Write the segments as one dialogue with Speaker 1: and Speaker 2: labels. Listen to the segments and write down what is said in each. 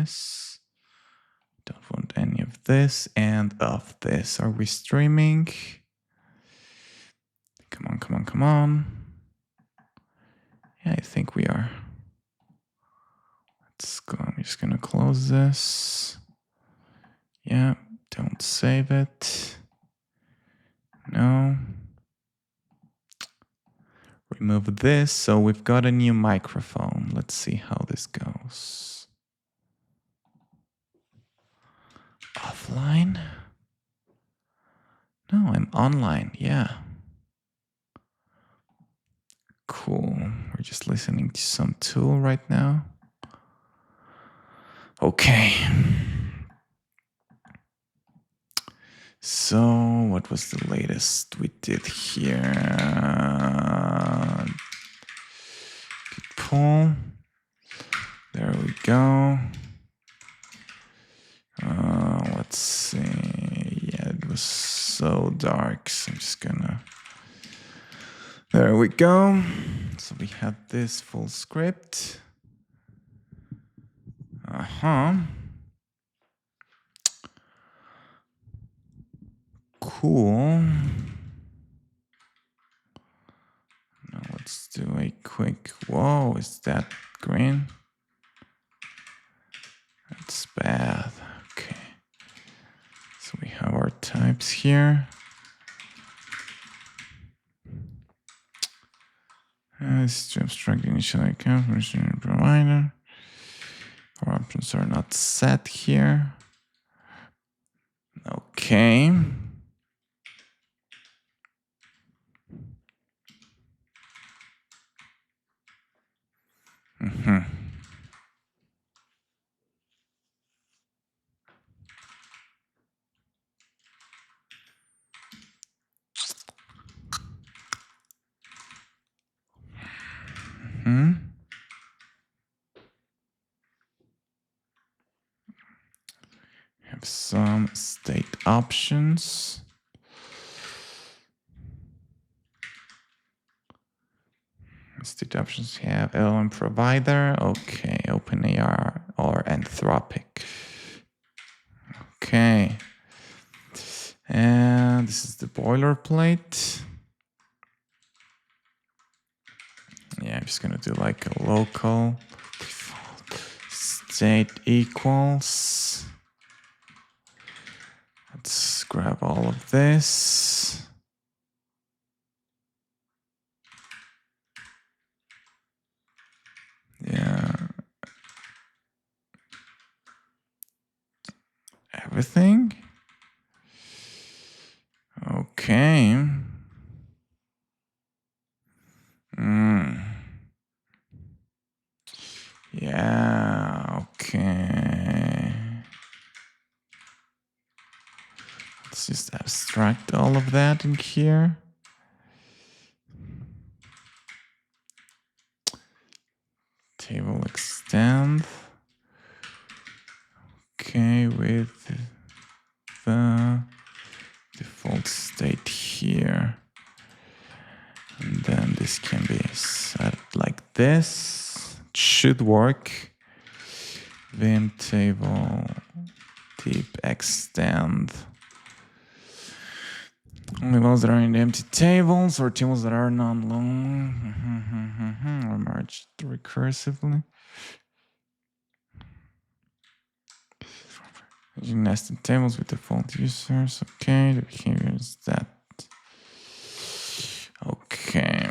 Speaker 1: this. Don't want any of this and of this. Are we streaming? Come on, come on, come on. Yeah, I think we are. Let's go. I'm just gonna close this. Yeah, don't save it. No. Remove this. So we've got a new microphone. Let's see how this goes. Offline? No, I'm online. Yeah. Cool. We're just listening to some tool right now. Okay. So what was the latest we did here? Git pull. There we go. Let's see. Yeah, it was so dark. So I'm just gonna. There we go. So we had this full script. Cool. Now let's do a quick. Whoa, is that green? That's bad. Okay. So we have our types here. This is to abstract the initial account permission provider. Our options are not set here. Okay. Have some state options. State options have LLM provider. Okay, OpenAI or Anthropic. Okay. And this is the boilerplate. Yeah, I'm just gonna do like a local state equals. Let's grab all of this. Yeah. Everything. Okay. Yeah, okay. Let's just abstract all of that in here. Table extend. Okay, with the default state here. And then this can be set like this. It should work. Vim table deep extend. Only those that are in the empty tables or tables that are non-long or merged recursively. Using nested tables with default users. Okay, the behavior is that. Okay.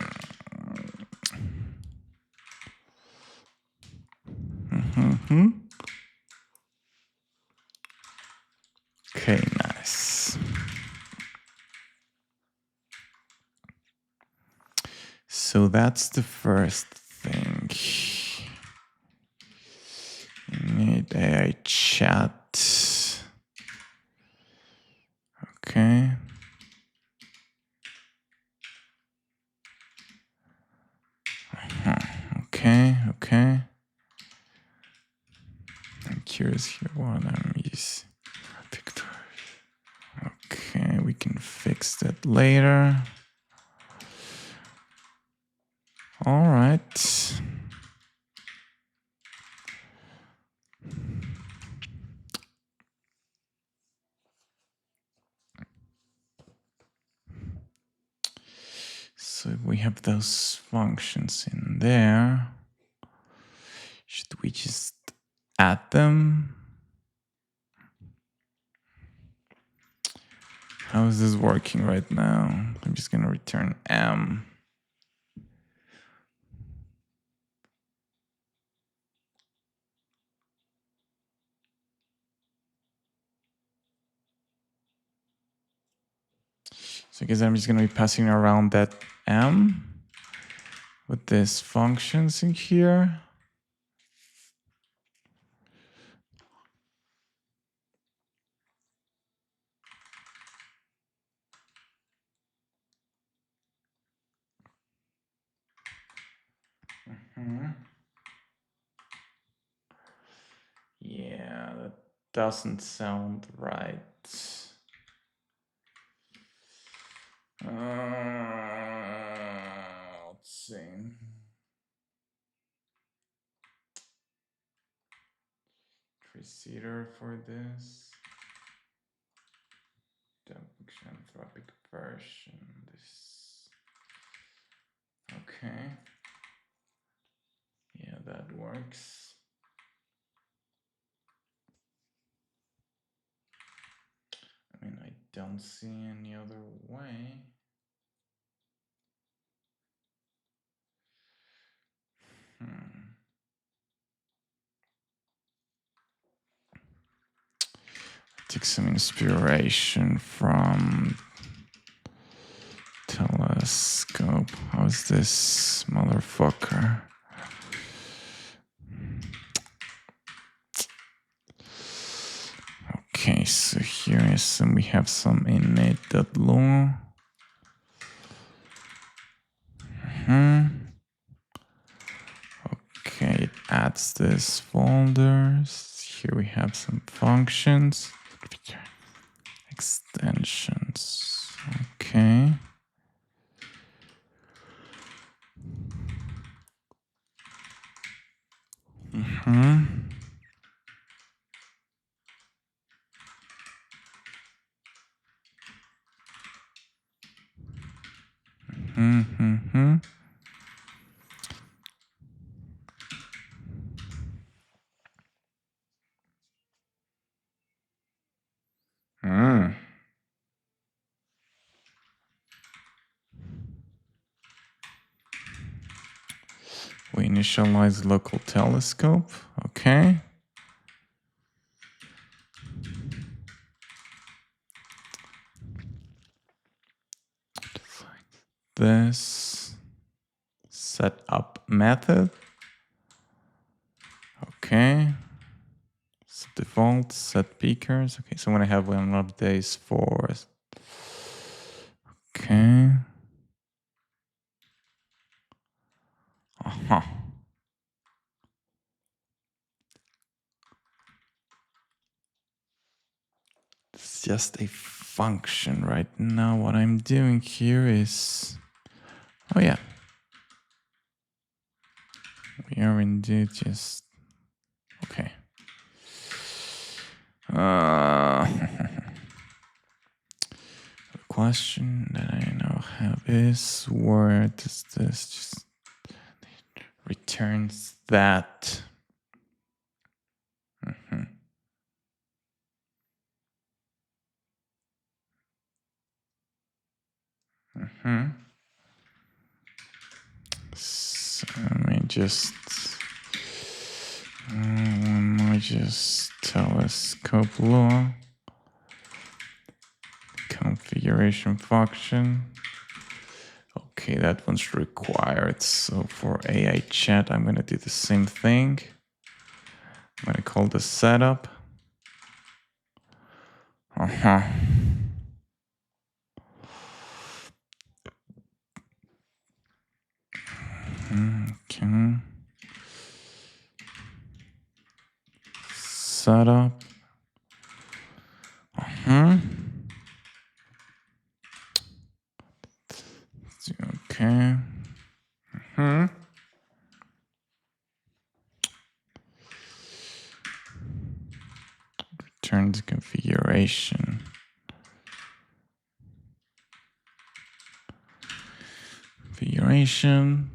Speaker 1: Okay, nice. So that's the first thing. You need AI chat. Okay. Okay. I'm curious here what I'm using. Okay, we can fix that later. All right. So if we have those functions in there, should we just add them? How is this working right now? I'm just going to return M. So I guess I'm just going to be passing around that M with these functions in here. Yeah, that doesn't sound right. Let's see. Preceder for this. Anthropic version. This. Okay. Yeah, that works. I mean, I don't see any other way. Take some inspiration from telescope. How's this motherfucker? Okay, so here is some, we have some innate.law. Okay, it adds this folders. Here we have some functions. Extensions. Okay. We initialize local telescope. Okay. This setup method. Okay. Set default, set peakers. Okay, so I'm gonna have one of these for. Okay. It's just a function right now. What I'm doing here is, oh yeah, we are indeed just okay. The question that I now have is, where does this just returns that? So let me just telescope law configuration function. Okay, that one's required. So for AI chat, I'm gonna do the same thing. I'm gonna call the setup. Okay. Setup. Okay. Return to configuration. configuration.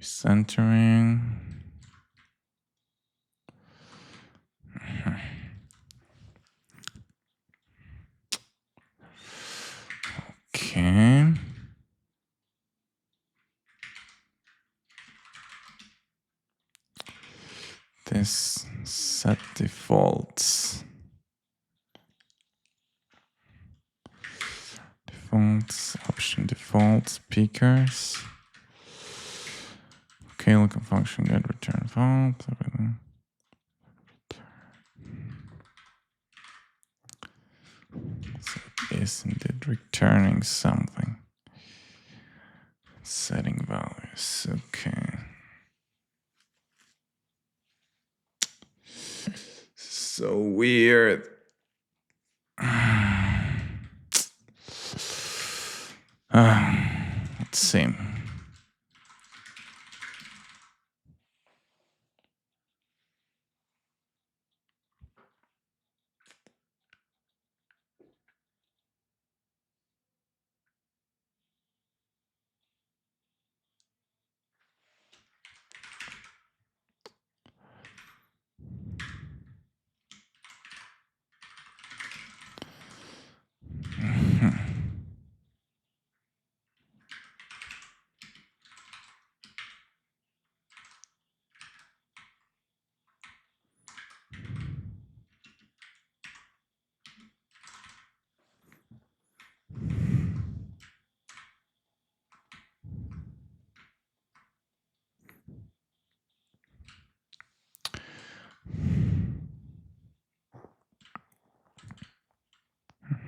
Speaker 1: Centering. Okay. This set defaults. Defaults, option default, speakers. Okay, lookup function, get return default. So it is indeed returning something. Setting values, okay. So weird. Let's see.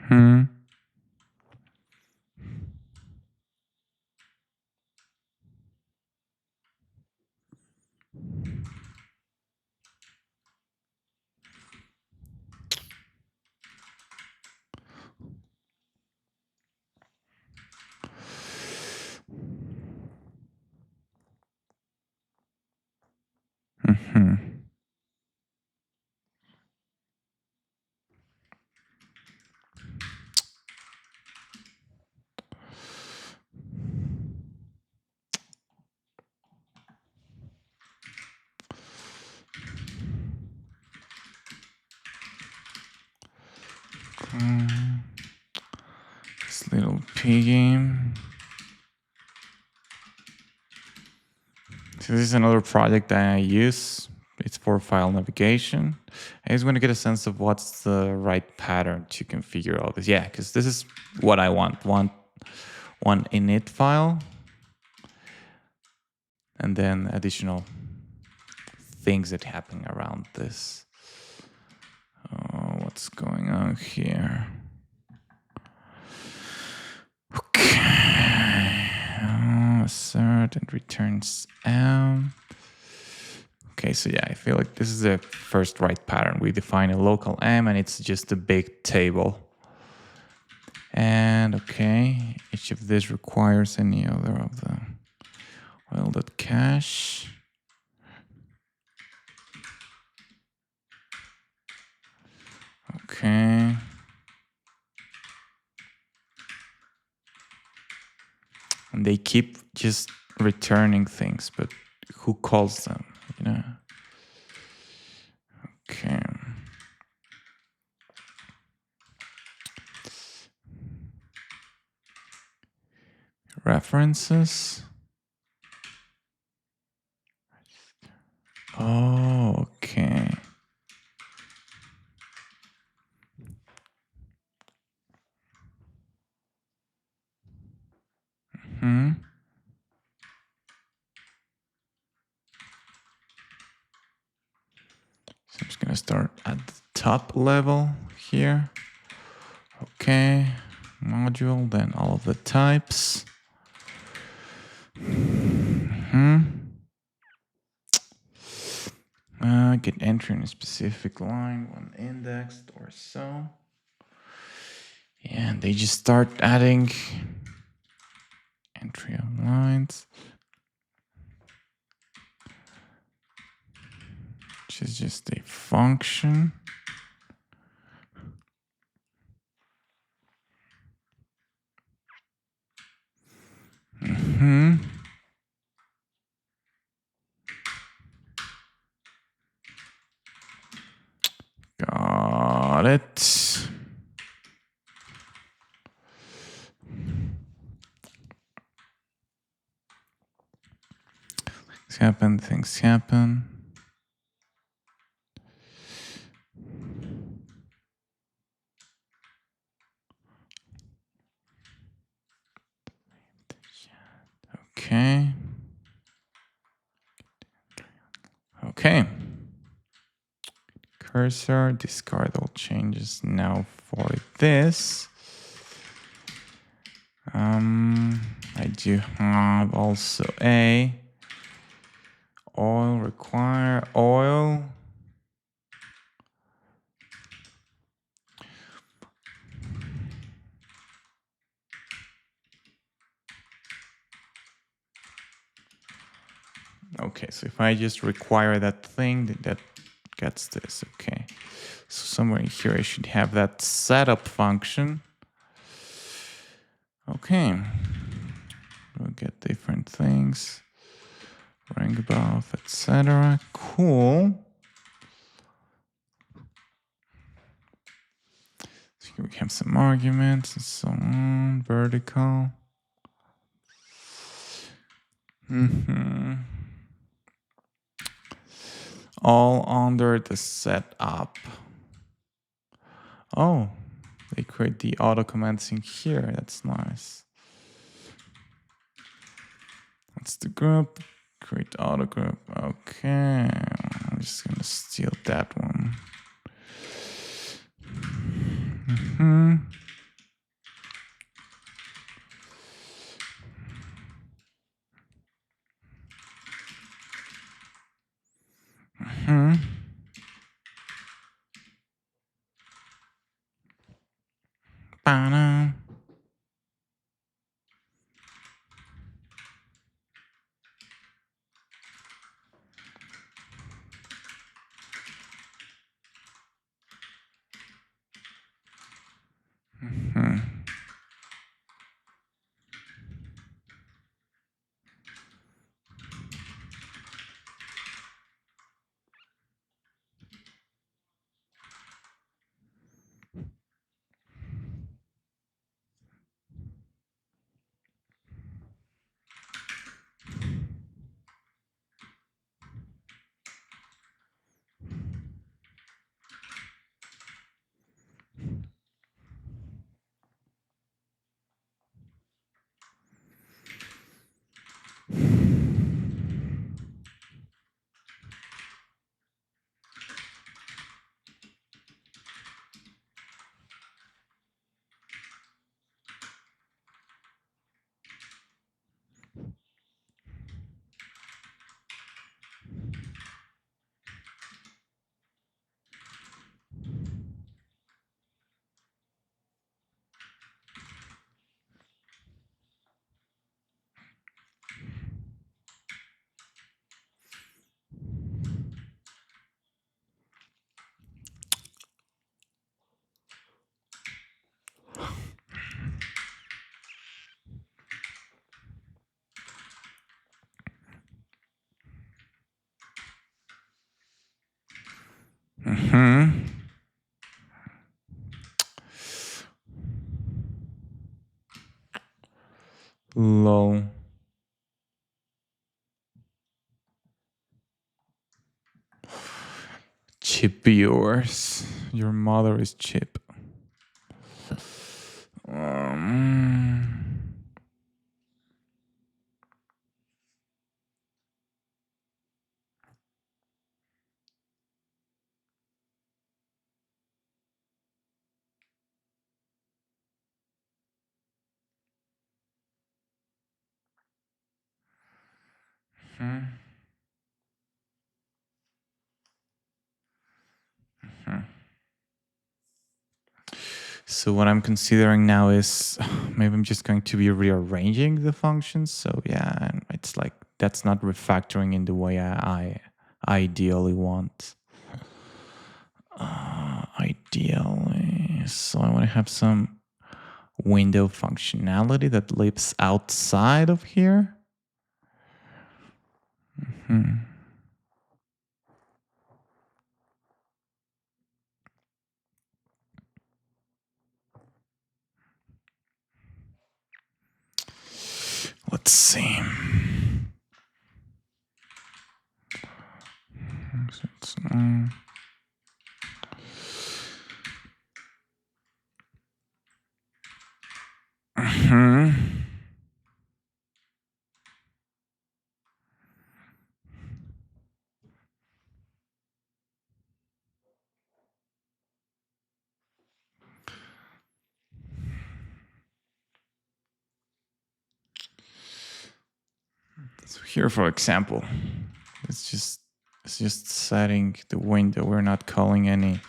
Speaker 1: Hmm. Hmm. This little P game. So this is another project that I use. It's for file navigation. I just want to get a sense of what's the right pattern to configure all this. Yeah, because this is what I want. One init file, and then additional things that happen around this. What's going on here? Okay. Assert and returns M. Okay, so yeah, I feel like this is the first right pattern. We define a local M and it's just a big table. And okay, each of these requires any other of the oil.cache. Okay. And they keep just returning things, but who calls them, you know? Okay. References. Oh, okay. Hmm. So I'm just gonna start at the top level here. Okay, module, then all of the types. Get entry in a specific line, one indexed or so. And they just start adding entry of lines. which is just a function. Got it. Things happen. Okay. Okay. Cursor, discard all changes. Now for this, I do have also a oil, require oil. Okay, so if I just require that thing, that gets this. Okay, so somewhere in here I should have that setup function. Okay, we'll get different things, ring above, etc. Cool. So here we have some arguments and so on, vertical. All under the setup. Oh, they create the auto commands in here. That's nice. That's the group. Create auto group. Okay, I'm just gonna steal that one. Ba-da. Lol. Chip yours. Your mother is Chip. So what I'm considering now is maybe I'm just going to be rearranging the functions. So yeah, it's like that's not refactoring in the way I ideally want. Ideally, so I want to have some window functionality that lives outside of here. Let's see. So here, for example, it's just setting the window. We're not calling any.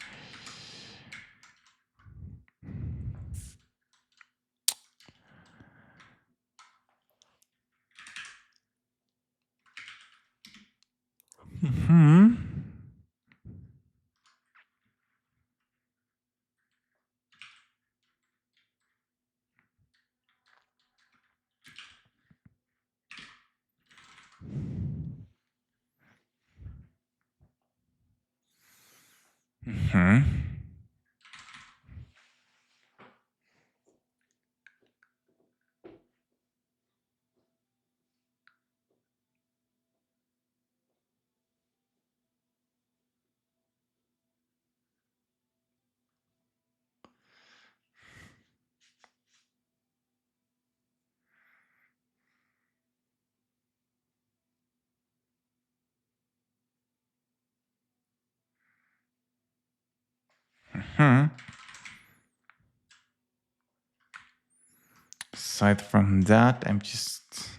Speaker 1: Aside from that, I'm just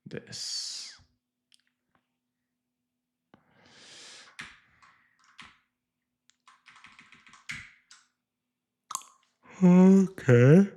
Speaker 1: this. Okay.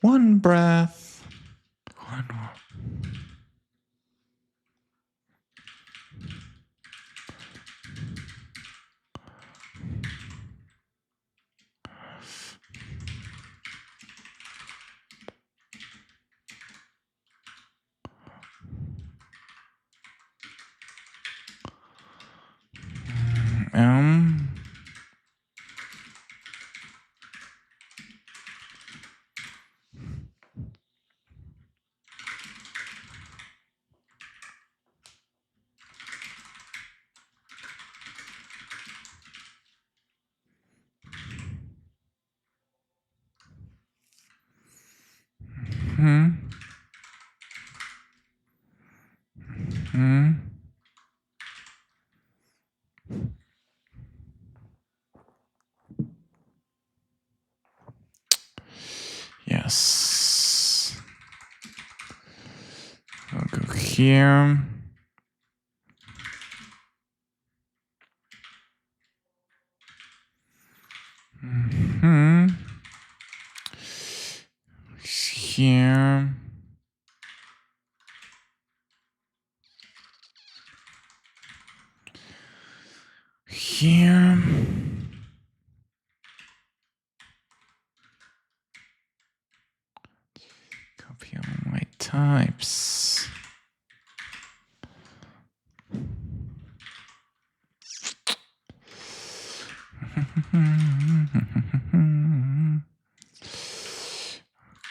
Speaker 1: One breath. One more. Um. Yes. I'll go here. Here. here. Copy all my types.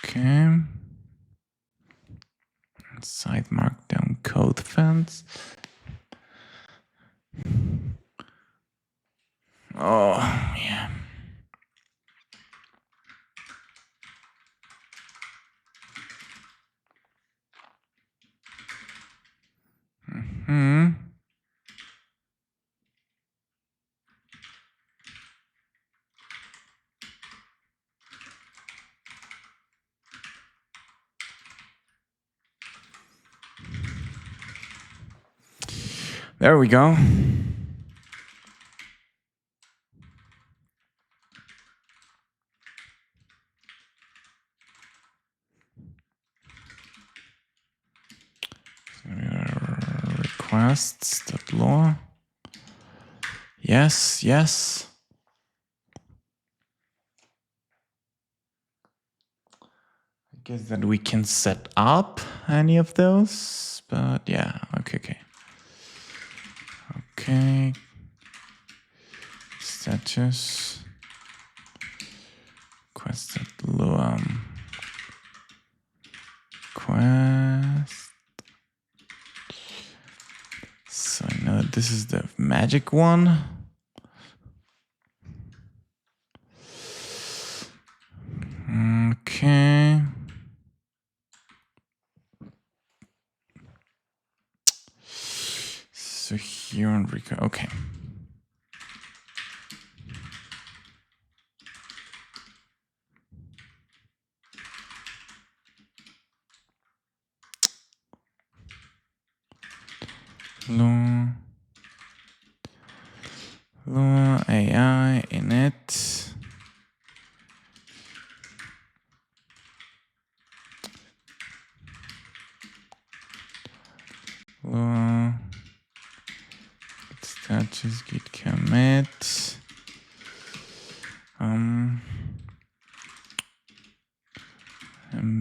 Speaker 1: Okay. Side markdown code fence. Oh, yeah. There we go. Requests.law. Yes, yes. I guess that we can set up any of those, but yeah, okay. Okay. Status. Request.law. Request. So I know this is the magic one. Okay. So here on record, okay. Law AI init. Law status git commit.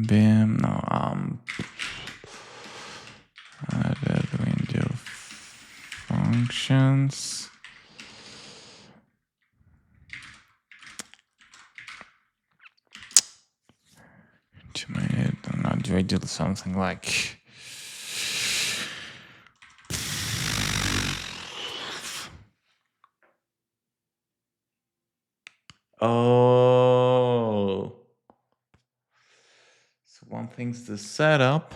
Speaker 1: Bim, no, added window functions. Do I do something like oh, so one thing's the setup.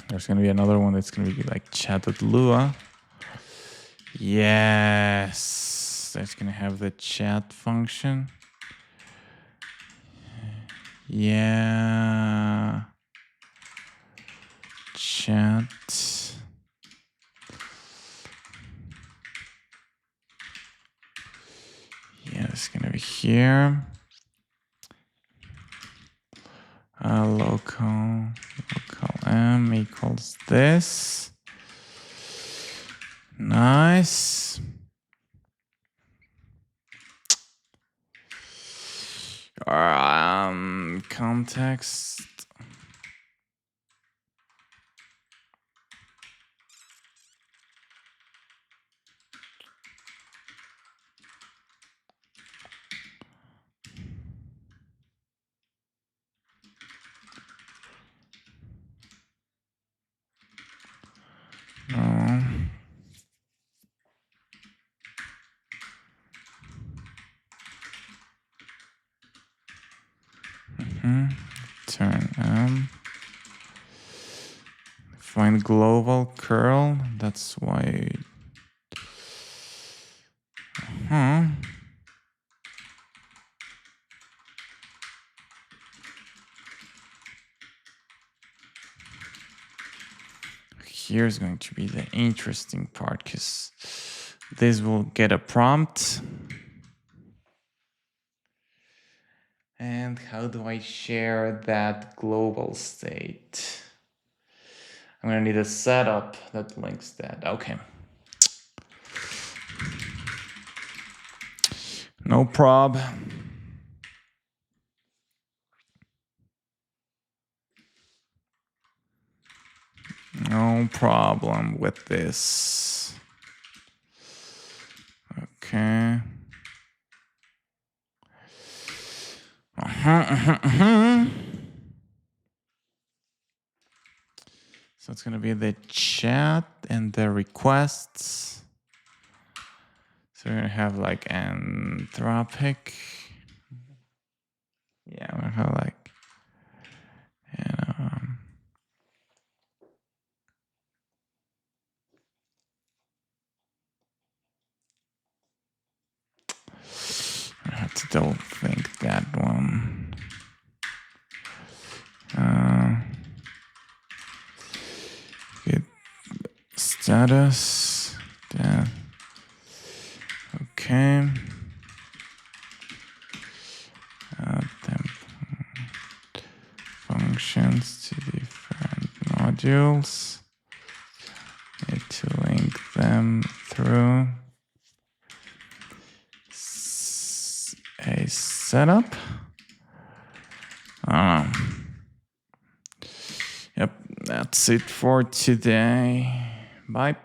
Speaker 1: There's going to be another one that's going to be like chat.lua. Yes, that's going to have the chat function. Yeah. Chat. Yeah, it's going to be here. Local m equals this. Nice. Context. No. Turn find global curl. That's why. here's going to be the interesting part, because this will get a prompt. And how do I share that global state? I'm going to need a setup that links that. Okay. No prob. No problem with this. Okay. So it's going to be the chat and the requests. So we're going to have like Anthropic. Yeah, we're going to have like, I have to double think that one. Get status. Yeah. Okay. Temp functions to different modules. Need to link them through a setup. Yep, that's it for today. Bye.